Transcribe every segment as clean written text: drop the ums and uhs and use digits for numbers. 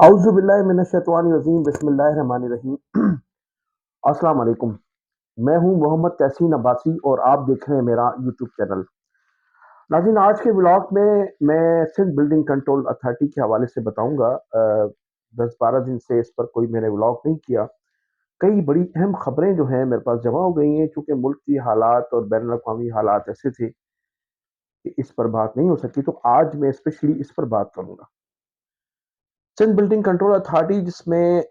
اعوذ باللہ من الشیطان الرجیم، بسم اللہ الرحمن الرحیم۔ السلام علیکم، میں ہوں محمد تحسین عباسی اور آپ دیکھ رہے ہیں میرا یوٹیوب چینل۔ ناظرین، آج کے ولاگ میں سندھ بلڈنگ کنٹرول اتھارٹی کے حوالے سے بتاؤں گا۔ 10-12 دن سے اس پر کوئی میں نے ولاگ نہیں کیا۔ کئی بڑی اہم خبریں جو ہیں میرے پاس جمع ہو گئی ہیں، چونکہ ملک کی حالات اور بین الاقوامی حالات ایسے تھے کہ اس پر بات نہیں ہو سکی، تو آج میں اسپیشلی اس پر بات کروں گا۔ سندھ بلڈنگ کنٹرول اتھارٹی، جس میں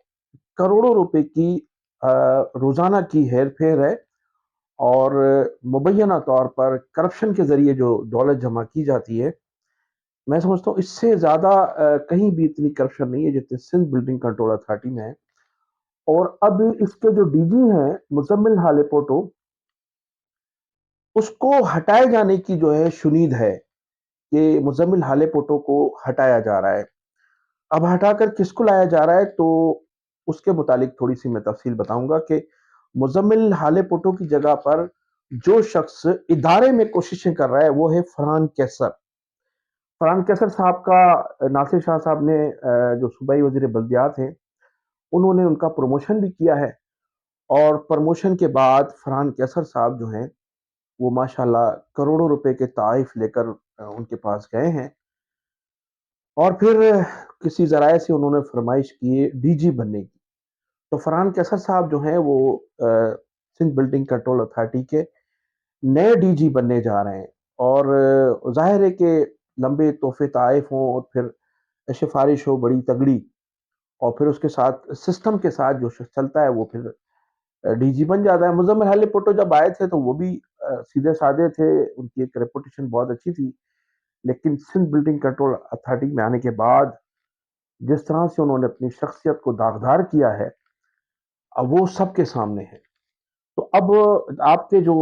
کروڑوں روپے کی روزانہ کی ہیر پھیر ہے اور مبینہ طور پر کرپشن کے ذریعے جو دولت جمع کی جاتی ہے، میں سمجھتا ہوں اس سے زیادہ کہیں بھی اتنی کرپشن نہیں ہے جتنے سندھ بلڈنگ کنٹرول اتھارٹی میں ہے۔ اور اب اس کے جو ڈی جی ہیں مزمل حال پوٹو، اس کو ہٹائے جانے کی جو ہے شنید ہے کہ مزمل حال پوٹو کو ہٹایا جا رہا ہے۔ اب ہٹا کر کس کو لایا جا رہا ہے، تو اس کے متعلق تھوڑی سی میں تفصیل بتاؤں گا کہ مزمل حال پوٹو کی جگہ پر جو شخص ادارے میں کوششیں کر رہا ہے وہ ہے فرحان کیسر۔ فرحان کیسر صاحب کا ناصر شاہ صاحب نے جو صوبائی وزیر بلدیات ہیں، انہوں نے ان کا پروموشن بھی کیا ہے، اور پروموشن کے بعد فرحان کیسر صاحب جو ہیں وہ ماشاءاللہ کروڑوں روپے کے تحائف لے کر ان کے پاس گئے ہیں، اور پھر کسی ذرائع سے انہوں نے فرمائش کی ڈی جی بننے کی۔ تو فرحان کیسر صاحب جو ہیں وہ سندھ بلڈنگ کنٹرول اتھارٹی کے نئے ڈی جی بننے جا رہے ہیں، اور ظاہر ہے کہ لمبے تحفے تحائف ہوں اور پھر سفارش ہو بڑی تگڑی، اور پھر اس کے ساتھ سسٹم کے ساتھ جو شخص چلتا ہے وہ پھر ڈی جی بن جاتا ہے۔ مزمل حال پوٹو جب آئے تھے تو وہ بھی سیدھے سادے تھے، ان کی ایک ریپوٹیشن بہت اچھی تھی، لیکن سندھ بلڈنگ کنٹرول اتھارٹی میں آنے کے بعد جس طرح سے انہوں نے اپنی شخصیت کو داغدار کیا ہے، اب وہ سب کے سامنے ہے۔ تو اب آپ کے جو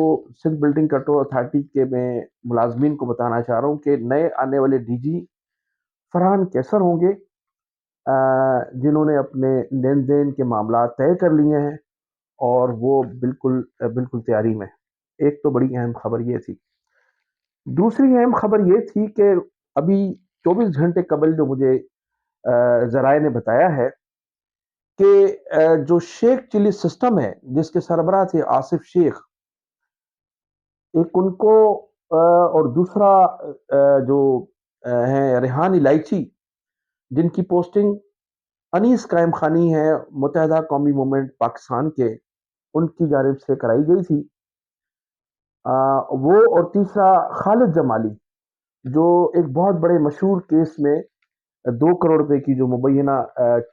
سندھ بلڈنگ کنٹرول اتھارٹی کے میں ملازمین کو بتانا چاہ رہا ہوں کہ نئے آنے والے ڈی جی فرحان کیسر ہوں گے، جنہوں نے اپنے لین دین کے معاملات طے کر لیے ہیں، اور وہ بالکل تیاری میں۔ ایک تو بڑی اہم خبر یہ تھی۔ دوسری اہم خبر یہ تھی کہ ابھی 24 گھنٹے قبل جو مجھے ذرائع نے بتایا ہے کہ جو شیخ چلی سسٹم ہے جس کے سربراہ تھے آصف شیخ، ایک ان کو اور دوسرا جو ہیں ریحان الائچی، جن کی پوسٹنگ انیس قائم خانی ہے متحدہ قومی موومنٹ پاکستان کے، ان کی جانب سے کرائی گئی تھی، وہ، اور تیسرا خالد جمالی، جو ایک بہت بڑے مشہور کیس میں 2 کروڑ روپے کی جو مبینہ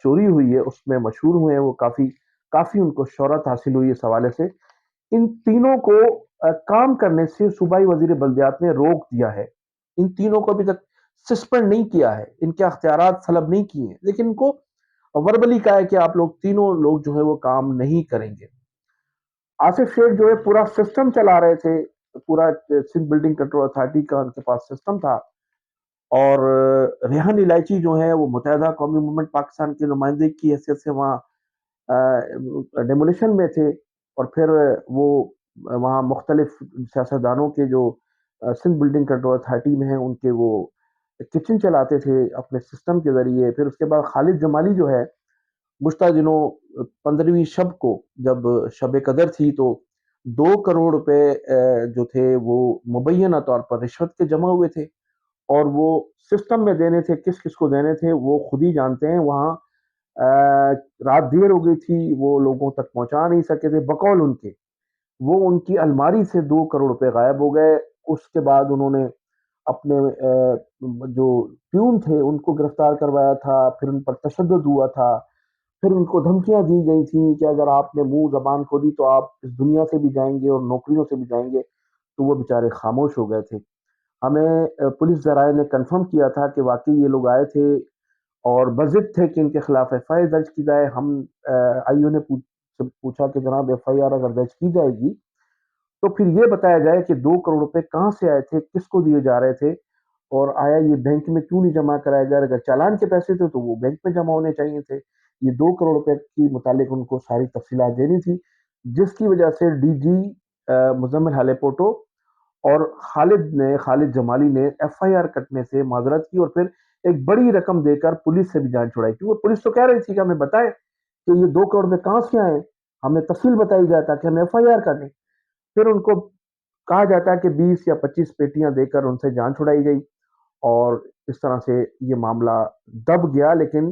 چوری ہوئی ہے اس میں مشہور ہوئے ہیں، وہ کافی ان کو شہرت حاصل ہوئی اس حوالے سے۔ ان تینوں کو کام کرنے سے صوبائی وزیر بلدیات نے روک دیا ہے۔ ان تینوں کو ابھی تک سسپینڈ نہیں کیا ہے، ان کے اختیارات سلب نہیں کیے ہیں، لیکن ان کو وربلی کہا ہے کہ آپ لوگ تینوں لوگ جو ہے وہ کام نہیں کریں گے۔ آصف شیخ جو ہے پورا سسٹم چلا رہے تھے، پورا سندھ بلڈنگ کنٹرول اتھارٹی کا ان کے پاس سسٹم تھا، اور ریحان الائچی جو ہے وہ متحدہ قومی موومنٹ پاکستان کے نمائندے کی حیثیت سے وہاں ڈیمولیشن میں تھے، اور پھر وہ وہاں مختلف سیاستدانوں کے جو سندھ بلڈنگ کنٹرول اتھارٹی میں ہیں ان کے وہ کچن چلاتے تھے اپنے سسٹم کے ذریعے۔ پھر اس کے بعد خالد جمالی جو ہے گزشتہ دنوں 15ویں شب کو جب شب قدر تھی تو 2 کروڑ روپے جو تھے وہ مبینہ طور پر رشوت کے جمع ہوئے تھے، اور وہ سسٹم میں دینے تھے، کس کس کو دینے تھے وہ خود ہی جانتے ہیں۔ وہاں رات دیر ہو گئی تھی، وہ لوگوں تک پہنچا نہیں سکے تھے، بقول ان کے وہ ان کی الماری سے 2 کروڑ روپے غائب ہو گئے۔ اس کے بعد انہوں نے اپنے جو پیون تھے ان کو گرفتار کروایا تھا، پھر ان پر تشدد ہوا تھا، پھر ان کو دھمکیاں دی گئی تھیں کہ اگر آپ نے منہ زبان کھولی تو آپ اس دنیا سے بھی جائیں گے اور نوکریوں سے بھی جائیں گے، تو وہ بیچارے خاموش ہو گئے تھے۔ ہمیں پولیس ذرائع نے کنفرم کیا تھا کہ واقعی یہ لوگ آئے تھے اور بضد تھے کہ ان کے خلاف ایف آئی آر درج کی جائے۔ ہم آئی او نے پوچھا کہ جناب ایف آئی آر اگر درج کی جائے گی تو پھر یہ بتایا جائے کہ 2 کروڑ روپے کہاں سے آئے تھے، کس کو دیے جا رہے تھے، اور آیا یہ بینک میں کیوں نہیں جمع کرائے گا؟ اگر چالان کے پیسے تھے تو وہ بینک میں جمع ہونے چاہیے تھے۔ یہ 2 کروڑ روپے کی متعلق ان کو ساری تفصیلات دینی تھی، جس کی وجہ سے ڈی جی مزمل حال پوٹو اور خالد جمالی نے ایف آئی آر کٹنے سے معذرت کی اور پھر ایک بڑی رقم دے کر پولیس سے بھی جان چھڑائی، کیونکہ پولیس تو کہہ رہی تھی کہ ہمیں بتائیں کہ یہ 2 کروڑ میں کہاں سے آئے، ہمیں تفصیل بتائی جائے تاکہ ہم ایف آئی آر کریں۔ پھر ان کو کہا جاتا ہے کہ 20 یا 25 پیٹیاں دے کر ان سے جان چھڑائی گئی اور اس طرح سے یہ معاملہ دب گیا۔ لیکن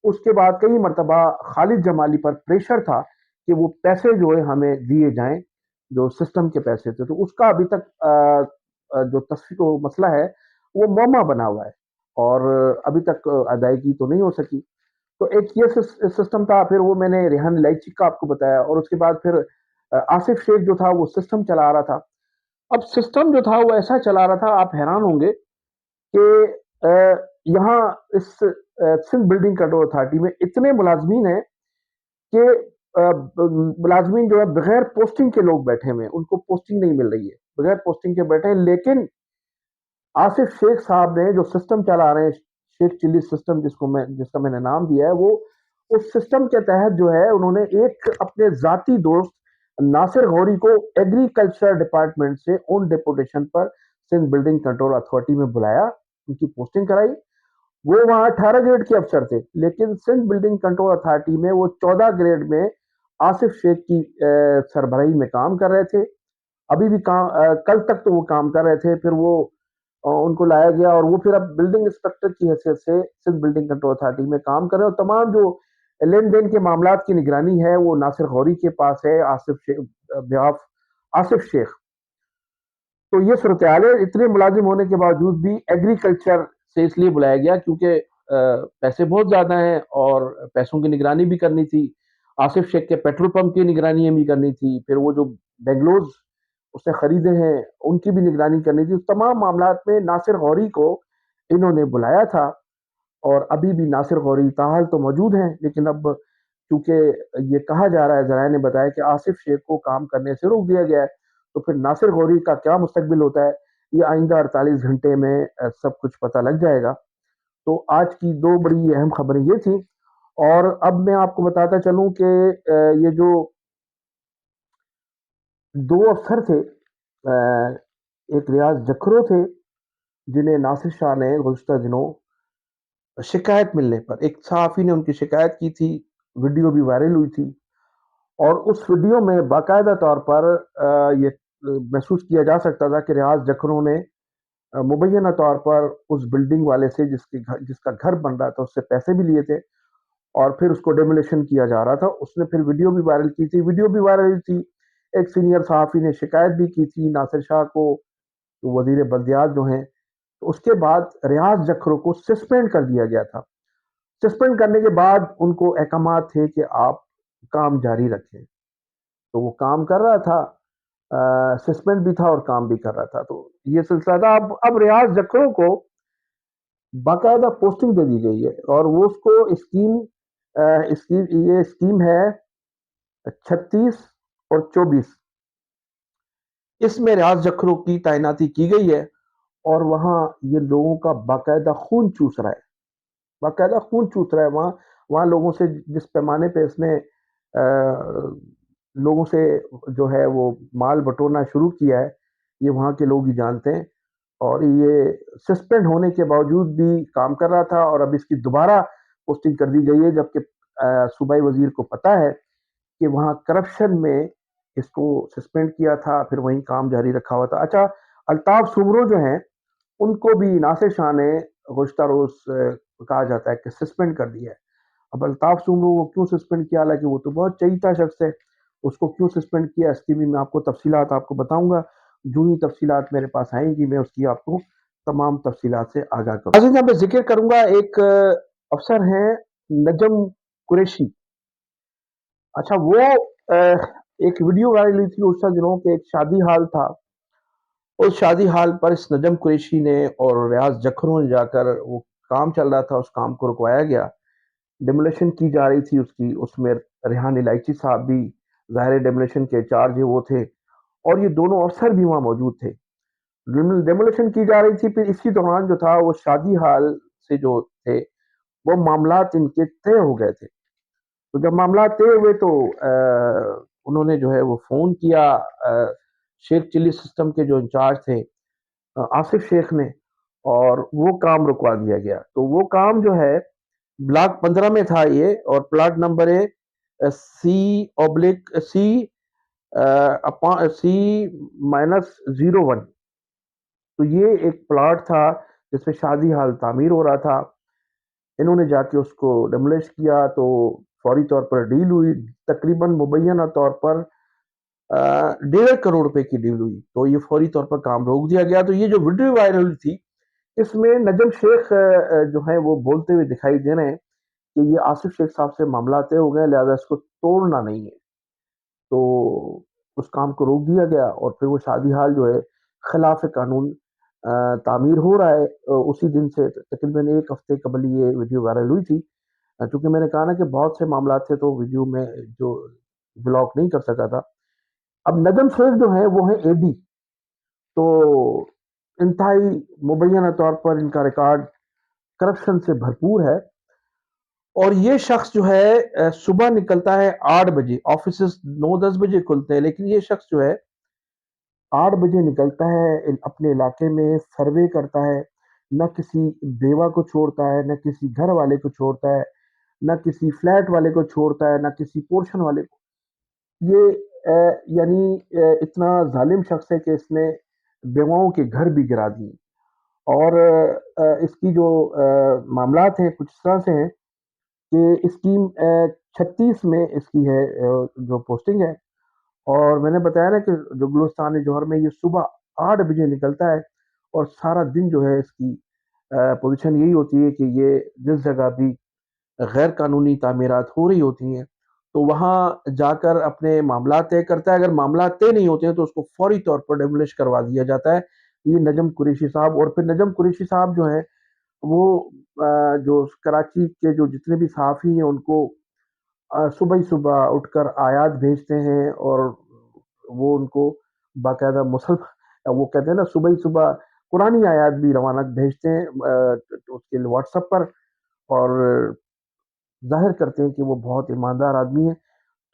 اس کے بعد کئی مرتبہ خالد جمالی پر پریشر تھا کہ وہ پیسے جو ہے ہمیں دیے جائیں، جو سسٹم کے پیسے تھے، تو اس کا ابھی تک جو تصفیہ مسئلہ ہے وہ معمہ بنا ہوا ہے اور ابھی تک ادائیگی تو نہیں ہو سکی۔ تو ایک یہ سسٹم تھا، پھر وہ میں نے ریحان الائچی کا آپ کو بتایا، اور اس کے بعد پھر آصف شیخ جو تھا وہ سسٹم چلا رہا تھا۔ اب سسٹم جو تھا وہ ایسا چلا رہا تھا، آپ حیران ہوں گے کہ یہاں اس سندھ بلڈنگ کنٹرول اتھارٹی میں اتنے ملازمین ہیں کہ ملازمین جو ہے بغیر پوسٹنگ کے لوگ بیٹھے ہوئے ہیں، ان کو پوسٹنگ نہیں مل رہی ہے، بغیر پوسٹنگ کے بیٹھے ہیں۔ لیکن آصف شیخ صاحب نے جو سسٹم چلا رہے ہیں، شیخ چلی سسٹم جس کا میں نے نام دیا ہے، وہ اس سسٹم کے تحت جو ہے انہوں نے ایک اپنے ذاتی دوست ناصر غوری کو ایگریکلچر ڈپارٹمنٹ سے اون ڈیپوٹیشن پر سندھ بلڈنگ کنٹرول اتھارٹی میں بلایا، ان کی پوسٹنگ کرائی۔ وہ وہاں 18 گریڈ کے افسر تھے، لیکن سندھ بلڈنگ کنٹرول اتھارٹی میں وہ 14 گریڈ میں آصف شیخ کی سربراہی میں کام کر رہے تھے۔ ابھی بھی کل تک تو وہ کام کر رہے تھے، پھر وہ ان کو لایا گیا اور وہ پھر اب بلڈنگ انسپیکٹر کی حیثیت سے سندھ بلڈنگ کنٹرول اتھارٹی میں کام کر رہے ہیں، اور تمام جو لین دین کے معاملات کی نگرانی ہے وہ ناصر غوری کے پاس ہے، آصف شیخ۔ تو یہ صورتحال ہے، اتنے ملازم ہونے کے باوجود بھی ایگریکلچر سے اس لیے بلایا گیا کیونکہ پیسے بہت زیادہ ہیں اور پیسوں کی نگرانی بھی کرنی تھی، آصف شیخ کے پیٹرول پمپ کی نگرانی بھی کرنی تھی، پھر وہ جو بینگلورز اس نے خریدے ہیں ان کی بھی نگرانی کرنی تھی۔ تمام معاملات میں ناصر غوری کو انہوں نے بلایا تھا، اور ابھی بھی ناصر غوری تاحال تو موجود ہیں، لیکن اب چونکہ یہ کہا جا رہا ہے، ذرائع نے بتایا کہ آصف شیخ کو کام کرنے سے روک دیا گیا ہے، تو پھر ناصر غوری کا کیا مستقبل ہوتا ہے یہ آئندہ 48 گھنٹے میں سب کچھ پتہ لگ جائے گا۔ تو آج کی 2 بڑی اہم خبریں یہ تھیں، اور اب میں آپ کو بتاتا چلوں کہ یہ جو 2 افسر تھے، ایک ریاض جکھرو تھے جنہیں ناصر شاہ نے گزشتہ دنوں شکایت ملنے پر، ایک صحافی نے ان کی شکایت کی تھی، ویڈیو بھی وائرل ہوئی تھی، اور اس ویڈیو میں باقاعدہ طور پر یہ محسوس کیا جا سکتا تھا کہ ریاض جکھرو نے مبینہ طور پر اس بلڈنگ والے سے جس کا گھر بن رہا تھا اس سے پیسے بھی لیے تھے، اور پھر اس کو ڈیمولیشن کیا جا رہا تھا۔ اس نے پھر ویڈیو بھی وائرل کی تھی، ویڈیو بھی وائرل ہوئی تھی، ایک سینئر صحافی نے شکایت بھی کی تھی ناصر شاہ کو، وزیر بلدیات جو ہیں۔ تو اس کے بعد ریاض جکھرو کو سسپینڈ کر دیا گیا تھا۔ سسپینڈ کرنے کے بعد ان کو احکامات تھے کہ آپ کام جاری رکھیں، تو وہ کام کر رہا تھا، سسپینڈ بھی تھا اور کام بھی کر رہا تھا۔ تو یہ سلسلہ تھا۔ اب ریاض جکھرو کو باقاعدہ پوسٹنگ دے دی گئی ہے، اور وہ اس کو یہ اسکیم ہے 36 اور 24، اس میں ریاض جکھرو کی تعیناتی کی گئی ہے، اور وہاں یہ لوگوں کا باقاعدہ خون چوس رہا ہے، باقاعدہ خون چوس رہا ہے وہاں لوگوں سے، جس پیمانے پہ اس نے لوگوں سے جو ہے وہ مال بٹورنا شروع کیا ہے، یہ وہاں کے لوگ ہی جانتے ہیں۔ اور یہ سسپینڈ ہونے کے باوجود بھی کام کر رہا تھا، اور اب اس کی دوبارہ پوسٹنگ کر دی گئی ہے، جبکہ صوبائی وزیر کو پتا ہے کہ وہاں کرپشن میں اس کو سسپینڈ کیا تھا، پھر وہیں کام جاری رکھا ہوا تھا۔ اچھا، الطاف سومرو جو ہیں ان کو بھی ناصر شاہ نے گزشتہ روز کہا جاتا ہے کہ سسپینڈ کر دیا ہے۔ اب الطاف سومرو کو کیوں سسپینڈ کیا، حالانکہ وہ تو بہت چہیتا شخص ہے، اس کو کیوں سسپینڈ کیا اس کی بھی میں آپ کو تفصیلات آپ کو بتاؤں گا، جو ہی تفصیلات میرے پاس آئیں گی میں اس کی آپ کو تمام تفصیلات سے آگاہ کروں گا۔ میں ذکر کروں گا ایک افسر ہیں نجم قریشی۔ اچھا، وہ ایک ویڈیو وائرل ہوئی تھی اس دنوں کے، ایک شادی حال تھا، اس شادی حال پر اس نجم قریشی نے اور ریاض جکھرو نے جا کر، وہ کام چل رہا تھا اس کام کو رکوایا گیا، ڈیمولیشن کی جا رہی تھی اس میں ریحان الائچی صاحب بھی ظاہر ڈیمولیشن کے چارج وہ تھے، اور یہ دونوں افسر بھی وہاں موجود تھے، ڈیمولیشن کی جا رہی تھی۔ پھر اسی دوران جو تھا وہ شادی حال سے جو تھے وہ معاملات ان کے طے ہو گئے تھے۔ تو جب معاملات طے ہوئے تو انہوں نے جو ہے وہ فون کیا شیخ چلی سسٹم کے جو انچارج تھے آصف شیخ نے، اور وہ کام رکوا دیا گیا۔ تو وہ کام جو ہے بلاک 15 میں تھا یہ، اور پلاٹ نمبر ہے C/C-01۔ تو یہ ایک پلاٹ تھا جس میں شادی حال تعمیر ہو رہا تھا۔ انہوں نے جا کے اس کو ڈیمولش کیا، تو فوری طور پر ڈیل ہوئی، تقریباً مبینہ طور پر 1.5 کروڑ روپے کی ڈیل ہوئی، تو یہ فوری طور پر کام روک دیا گیا۔ تو یہ جو ویڈیو وائرل ہوئی تھی، اس میں نجم شیخ جو ہیں وہ بولتے ہوئے دکھائی دے رہے ہیں کہ یہ آصف شیخ صاحب سے معاملہ طے ہو گئے، لہذا اس کو توڑنا نہیں ہے۔ تو اس کام کو روک دیا گیا، اور پھر وہ شادی حال جو ہے خلاف قانون تعمیر ہو رہا ہے۔ اسی دن سے تقریباً 1 ہفتے قبل یہ ویڈیو وائرل ہوئی تھی۔ چونکہ میں نے کہا نا کہ بہت سے معاملات تھے تو ویڈیو میں جو بلاک نہیں کر سکا تھا۔ اب نجم شیخ جو ہے وہ ہے AD، تو انتہائی مبینہ طور پر ان کا ریکارڈ کرپشن سے بھرپور ہے۔ اور یہ شخص جو ہے صبح نکلتا ہے 8 بجے، آفیسز 9-10 بجے کھلتے ہیں، لیکن یہ شخص جو ہے 8 بجے نکلتا ہے، اپنے علاقے میں سروے کرتا ہے، نہ کسی بیوہ کو چھوڑتا ہے، نہ کسی گھر والے کو چھوڑتا ہے، نہ کسی فلیٹ والے کو چھوڑتا ہے، نہ کسی پورشن والے کو۔ یہ یعنی اتنا ظالم شخص ہے کہ اس نے بیواؤں کے گھر بھی گرا دیے۔ اور اس کی جو معاملات ہیں کچھ اس طرح سے ہیں کہ اس کی 36 میں اس کی ہے جو پوسٹنگ ہے، اور میں نے بتایا نا کہ جو گلستان جوہر میں یہ صبح 8 بجے نکلتا ہے، اور سارا دن جو ہے اس کی پوزیشن یہی ہوتی ہے کہ یہ جس جگہ بھی غیر قانونی تعمیرات ہو رہی ہوتی ہیں تو وہاں جا کر اپنے معاملات طے کرتا ہے۔ اگر معاملات طے نہیں ہوتے ہیں تو اس کو فوری طور پر ڈیمولش کروا دیا جاتا ہے۔ یہ نجم قریشی صاحب، اور پھر نجم قریشی صاحب جو ہیں وہ جو کراچی کے جو جتنے بھی صحافی ہیں ان کو صبح ہی صبح اٹھ کر آیات بھیجتے ہیں، اور وہ ان کو باقاعدہ وہ کہتے ہیں نا صبح ہی صبح قرآنی آیات بھی روانہ بھیجتے ہیں اس کے واٹس ایپ پر، اور ظاہر کرتے ہیں کہ وہ بہت ایماندار آدمی ہے۔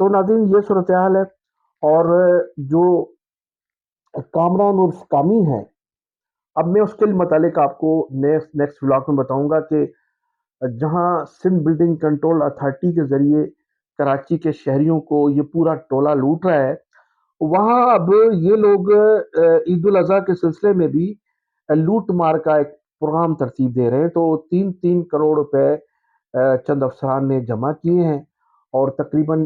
تو ناظرین یہ صورتحال ہے۔ اور جو کامران عرف کامی ہے، اب میں اس کے متعلق آپ کو نیکسٹ ولاگ میں بتاؤں گا کہ جہاں سندھ بلڈنگ کنٹرول اتھارٹی کے ذریعے کراچی کے شہریوں کو یہ پورا ٹولہ لوٹ رہا ہے، وہاں اب یہ لوگ عید الاضحیٰ کے سلسلے میں بھی لوٹ مار کا ایک پروگرام ترتیب دے رہے ہیں۔ تو 3 کروڑ روپے چند افسران نے جمع کیے ہیں، اور تقریباً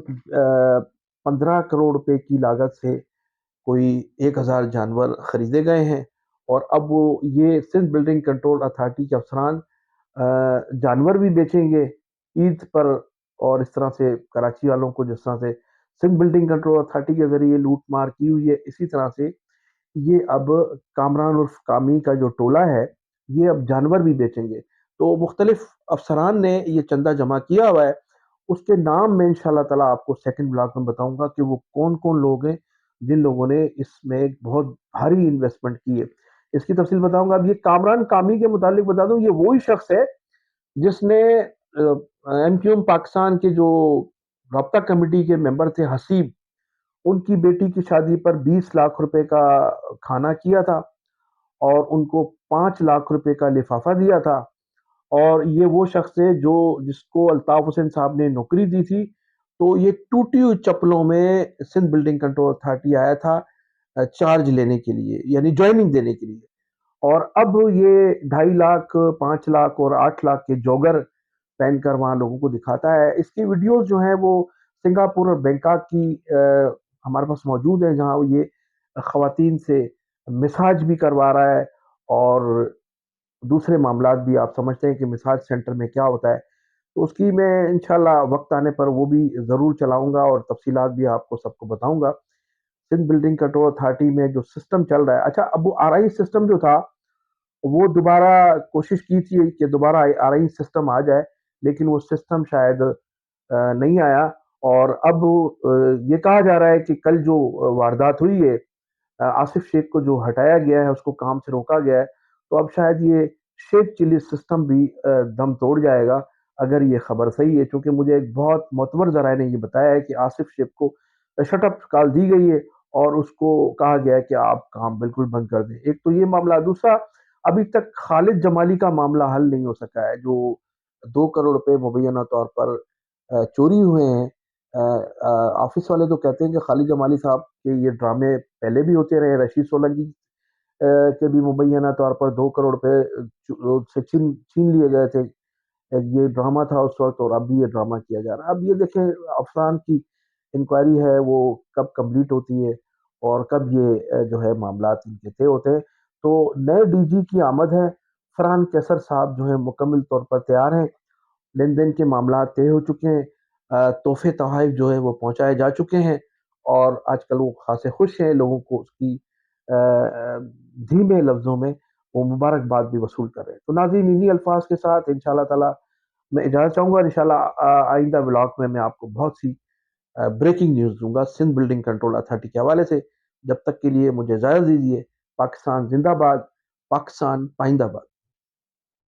15 کروڑ روپے کی لاگت سے کوئی 1,000 جانور خریدے گئے ہیں، اور اب وہ یہ سندھ بلڈنگ کنٹرول اتھارٹی کے افسران جانور بھی بیچیں گے عید پر، اور اس طرح سے کراچی والوں کو جس طرح سے سندھ بلڈنگ کنٹرول اتھارٹی کے ذریعے لوٹ مار کی ہوئی ہے، اسی طرح سے یہ اب کامران عرف کامی کا جو ٹولہ ہے یہ اب جانور بھی بیچیں گے۔ تو مختلف افسران نے یہ چندہ جمع کیا ہوا ہے، اس کے نام میں انشاءاللہ تعالیٰ آپ کو سیکنڈ بلاک میں بتاؤں گا کہ وہ کون کون لوگ ہیں جن لوگوں نے اس میں ایک بہت بھاری انویسٹمنٹ کی ہے۔ اس کی تفصیل بتاؤں گا۔ اب یہ کامران کامی کے متعلق بتا دوں، یہ وہی شخص ہے جس نے MQM پاکستان کے جو رابطہ کمیٹی کے ممبر تھے حسیب، ان کی بیٹی کی شادی پر 20 لاکھ روپے کا کھانا کیا تھا، اور ان کو 5 لاکھ روپے کا لفافہ دیا تھا۔ اور یہ وہ شخص ہے جس کو الطاف حسین صاحب نے نوکری دی تھی، تو یہ ٹوٹی ہوئی چپلوں میں سندھ بلڈنگ کنٹرول اتھارٹی آیا تھا چارج لینے کے لیے، یعنی جوائننگ دینے کے لیے۔ اور اب یہ 2.5 لاکھ، 5 لاکھ اور 8 لاکھ کے جوگر پہن کر وہاں لوگوں کو دکھاتا ہے۔ اس کی ویڈیوز جو ہیں وہ سنگاپور اور بینکاک کی ہمارے پاس موجود ہیں، جہاں وہ یہ خواتین سے مساج بھی کروا رہا ہے، اور دوسرے معاملات بھی آپ سمجھتے ہیں کہ مساج سینٹر میں کیا ہوتا ہے۔ تو اس کی میں انشاءاللہ وقت آنے پر وہ بھی ضرور چلاؤں گا، اور تفصیلات بھی آپ کو سب کو بتاؤں گا۔ سندھ بلڈنگ کنٹرول اتھارٹی میں جو سسٹم چل رہا ہے، اچھا اب وہ RI سسٹم جو تھا وہ دوبارہ کوشش کی تھی کہ دوبارہ RI سسٹم آ جائے، لیکن وہ سسٹم شاید نہیں آیا۔ اور اب یہ کہا جا رہا ہے کہ کل جو واردات ہوئی ہے، آصف شیخ کو جو ہٹایا گیا ہے، اس کو کام سے روکا گیا ہے، تو اب شاید یہ شیخ چلی سسٹم بھی دم توڑ جائے گا اگر یہ خبر صحیح ہے، چونکہ مجھے ایک بہت معتبر ذرائع نے یہ بتایا ہے کہ آصف شیخ کو شٹ اپ کال دی گئی ہے، اور اس کو کہا گیا ہے کہ آپ کام بالکل بند کر دیں. ایک تو یہ معاملہ. دوسرا، ابھی تک خالد جمالی کا معاملہ حل نہیں ہو سکا ہے، جو 2 کروڑ روپے مبینہ طور پر چوری ہوئے ہیں. آفس والے تو کہتے ہیں کہ خالد جمالی صاحب کے یہ ڈرامے پہلے بھی ہوتے رہے. رشید سولنگی کے بھی مبینہ طور پر 2 کروڑ روپے سے چھین لیے گئے تھے. یہ ڈرامہ تھا اس وقت، اور اب بھی یہ ڈرامہ کیا جا رہا ہے. اب یہ دیکھیں افسان کی انکوائری ہے وہ کب کمپلیٹ ہوتی ہے اور کب یہ جو ہے معاملات ان کے طے ہوتے ہیں. تو نئے ڈی جی کی آمد ہے. فرحان کیسر صاحب جو ہے مکمل طور پر تیار ہیں. لین دین کے معاملات طے ہو چکے ہیں. تحفے تحائف جو ہے وہ پہنچائے جا چکے ہیں، اور آج کل وہ خاصے خوش ہیں. لوگوں کو اس کی دھیمے لفظوں میں وہ مبارکباد بھی وصول کر رہے ہیں. تو ناظرین، انہی الفاظ کے ساتھ انشاءاللہ تعالی میں اجازت چاہوں گا. انشاءاللہ آئندہ بلاگ میں آپ کو بہت سی بریکنگ نیوز دوں گا سندھ بلڈنگ کنٹرول اتھارٹی کے حوالے سے. جب تک کے لیے مجھے اجازت دیجیے. پاکستان زندہ باد، پاکستان پائندہ باد.